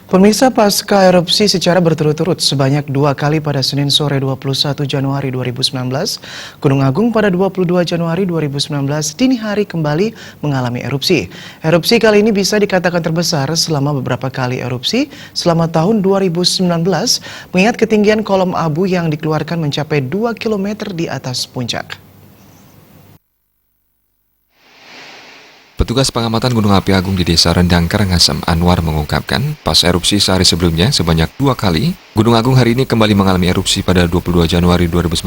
Pemirsa, pasca erupsi secara berturut-turut sebanyak 2 kali pada Senin sore 21 Januari 2019, Gunung Agung pada 22 Januari 2019 dini hari kembali mengalami erupsi. Erupsi kali ini bisa dikatakan terbesar selama beberapa kali erupsi selama tahun 2019, mengingat ketinggian kolom abu yang dikeluarkan mencapai 2 km di atas puncak. Petugas pengamatan Gunung Api Agung di Desa Rendang, Karangasem, Anwar mengungkapkan, pas erupsi sehari sebelumnya sebanyak 2 kali, Gunung Agung hari ini kembali mengalami erupsi pada 22 Januari 2019.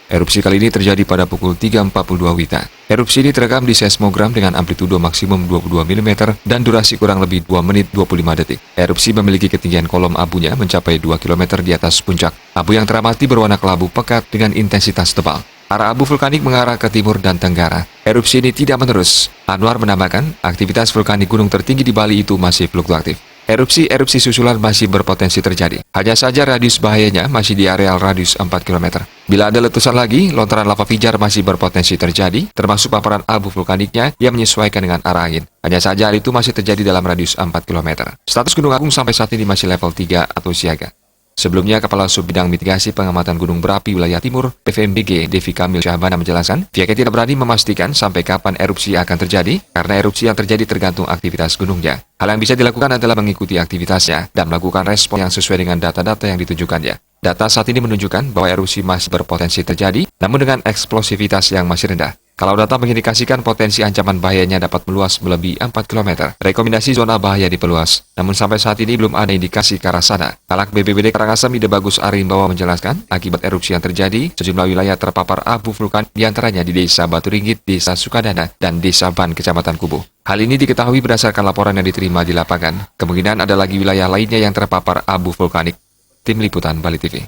Erupsi kali ini terjadi pada pukul 3.42 WITA. Erupsi ini terekam di seismogram dengan amplitudo maksimum 22 mm dan durasi kurang lebih 2 menit 25 detik. Erupsi memiliki ketinggian kolom abunya mencapai 2 km di atas puncak. Abu yang teramati berwarna kelabu pekat dengan intensitas tebal. Arah abu vulkanik mengarah ke timur dan tenggara. Erupsi ini tidak menerus. Anwar menambahkan, aktivitas vulkanik gunung tertinggi di Bali itu masih fluktuatif. Erupsi susulan masih berpotensi terjadi. Hanya saja radius bahayanya masih di areal radius 4 km. Bila ada letusan lagi, lontaran lava pijar masih berpotensi terjadi, termasuk paparan abu vulkaniknya yang menyesuaikan dengan arah angin. Hanya saja hal itu masih terjadi dalam radius 4 km. Status Gunung Agung sampai saat ini masih level 3 atau siaga. Sebelumnya, Kepala Sub Bidang Mitigasi Pengamatan Gunung Berapi Wilayah Timur, PVMBG, Devi Kamil Syahbana menjelaskan, pihaknya tidak berani memastikan sampai kapan erupsi akan terjadi, karena erupsi yang terjadi tergantung aktivitas gunungnya. Hal yang bisa dilakukan adalah mengikuti aktivitasnya dan melakukan respon yang sesuai dengan data-data yang ditunjukkannya. Data saat ini menunjukkan bahwa erupsi masih berpotensi terjadi, namun dengan eksplosivitas yang masih rendah. Kalau data mengindikasikan potensi ancaman bahayanya dapat meluas melebihi 4 km, rekomendasi zona bahaya diperluas. Namun sampai saat ini belum ada indikasi ke arah sana. Kalak BPBD Karangasem Ide Bagus Arimbawa menjelaskan, akibat erupsi yang terjadi, sejumlah wilayah terpapar abu vulkan, diantaranya di Desa Batu Ringgit, Desa Sukadana, dan Desa Ban, Kecamatan Kubu. Hal ini diketahui berdasarkan laporan yang diterima di lapangan. Kemungkinan ada lagi wilayah lainnya yang terpapar abu vulkanik. Tim Liputan Bali TV.